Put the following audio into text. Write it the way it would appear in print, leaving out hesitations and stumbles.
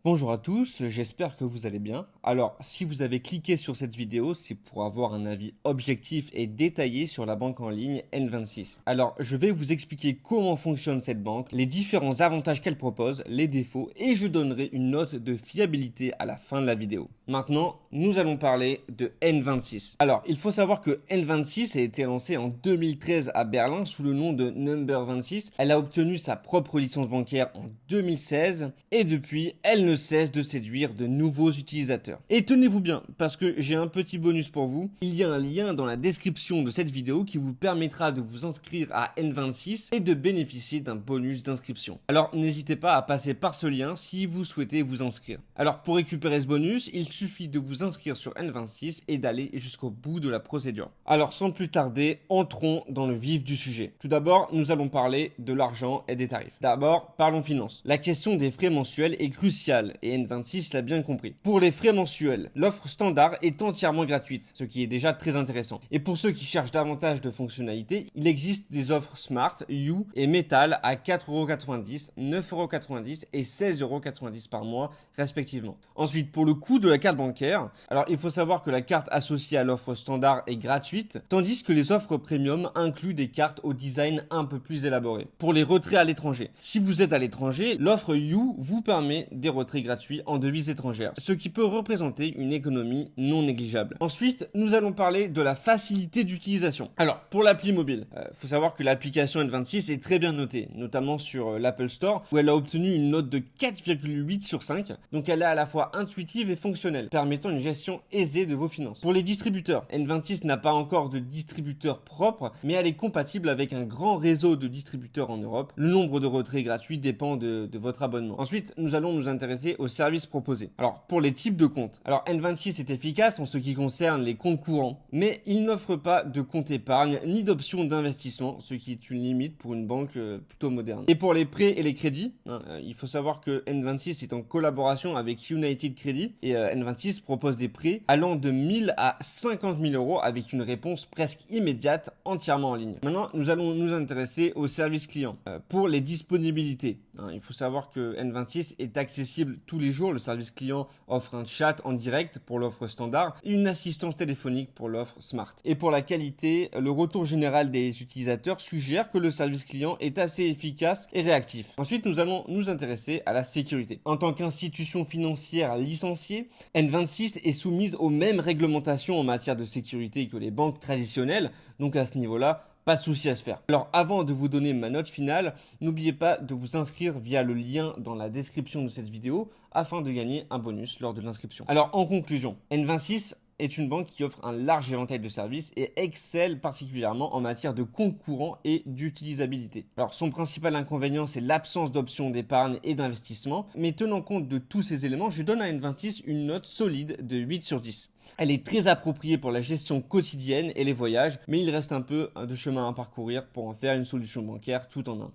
Bonjour à tous, j'espère que vous allez bien. Alors, si vous avez cliqué sur cette vidéo, c'est pour avoir un avis objectif et détaillé sur la banque en ligne N26. Alors, je vais vous expliquer comment fonctionne cette banque, les différents avantages qu'elle propose, les défauts, et je donnerai une note de fiabilité à la fin de la vidéo. Maintenant, nous allons parler de N26. Alors, il faut savoir que N26 a été lancée en 2013 à Berlin sous le nom de Number 26. Elle a obtenu sa propre licence bancaire en 2016 et depuis, elle ne cesse de séduire de nouveaux utilisateurs. Et tenez-vous bien, parce que j'ai un petit bonus pour vous. Il y a un lien dans la description de cette vidéo qui vous permettra de vous inscrire à N26 et de bénéficier d'un bonus d'inscription. Alors n'hésitez pas à passer par ce lien si vous souhaitez vous inscrire. Alors pour récupérer ce bonus, il suffit de vous inscrire sur N26 et d'aller jusqu'au bout de la procédure. Alors sans plus tarder, entrons dans le vif du sujet. Tout d'abord, nous allons parler de l'argent et des tarifs. D'abord, parlons finances. La question des frais mensuels est cruciale et N26 l'a bien compris. Pour les frais mensuels, l'offre standard est entièrement gratuite, ce qui est déjà très intéressant. Et pour ceux qui cherchent davantage de fonctionnalités, il existe des offres Smart, You et Metal à 4,90€, 9,90€ et 16,90€ par mois respectivement. Ensuite, pour le coût de la carte bancaire, alors il faut savoir que la carte associée à l'offre standard est gratuite, tandis que les offres premium incluent des cartes au design un peu plus élaboré. Pour les retraits à l'étranger, si vous êtes à l'étranger, l'offre You vous permet des retraits gratuits en devises étrangères, ce qui peut représenter une économie non négligeable. Ensuite, nous allons parler de la facilité d'utilisation. Alors, pour l'appli mobile, faut savoir que l'application N26 est très bien notée, notamment sur l'Apple Store, où elle a obtenu une note de 4,8 sur 5, donc elle est à la fois intuitive et fonctionnelle, permettant une gestion aisée de vos finances. Pour les distributeurs, N26 n'a pas encore de distributeur propre, mais elle est compatible avec un grand réseau de distributeurs en Europe. Le nombre de retraits gratuits dépend de votre abonnement. Ensuite, nous allons nous intéresser aux services proposés. Alors, pour les types de comptes. Alors, N26 est efficace en ce qui concerne les comptes courants, mais il n'offre pas de compte épargne ni d'option d'investissement, ce qui est une limite pour une banque plutôt moderne. Et pour les prêts et les crédits, il faut savoir que N26 est en collaboration avec United Credit et N26 propose des prêts allant de 1000 à 50 000 euros avec une réponse presque immédiate, entièrement en ligne. Maintenant, nous allons nous intéresser aux services clients. Pour les disponibilités, il faut savoir que N26 est accessible tous les jours. Le service client offre un chat en direct pour l'offre standard et une assistance téléphonique pour l'offre Smart. Et pour la qualité, le retour général des utilisateurs suggère que le service client est assez efficace et réactif. Ensuite, nous allons nous intéresser à la sécurité. En tant qu'institution financière licenciée, N26 est soumise aux mêmes réglementations en matière de sécurité que les banques traditionnelles. Donc à ce niveau-là, pas de souci à se faire. Alors avant de vous donner ma note finale, n'oubliez pas de vous inscrire via le lien dans la description de cette vidéo afin de gagner un bonus lors de l'inscription. Alors en conclusion, N26 est une banque qui offre un large éventail de services et excelle particulièrement en matière de compte courant et d'utilisabilité. Alors son principal inconvénient, c'est l'absence d'options d'épargne et d'investissement, mais tenant compte de tous ces éléments, je donne à N26 une note solide de 8 sur 10. Elle est très appropriée pour la gestion quotidienne et les voyages, mais il reste un peu de chemin à parcourir pour en faire une solution bancaire tout en un.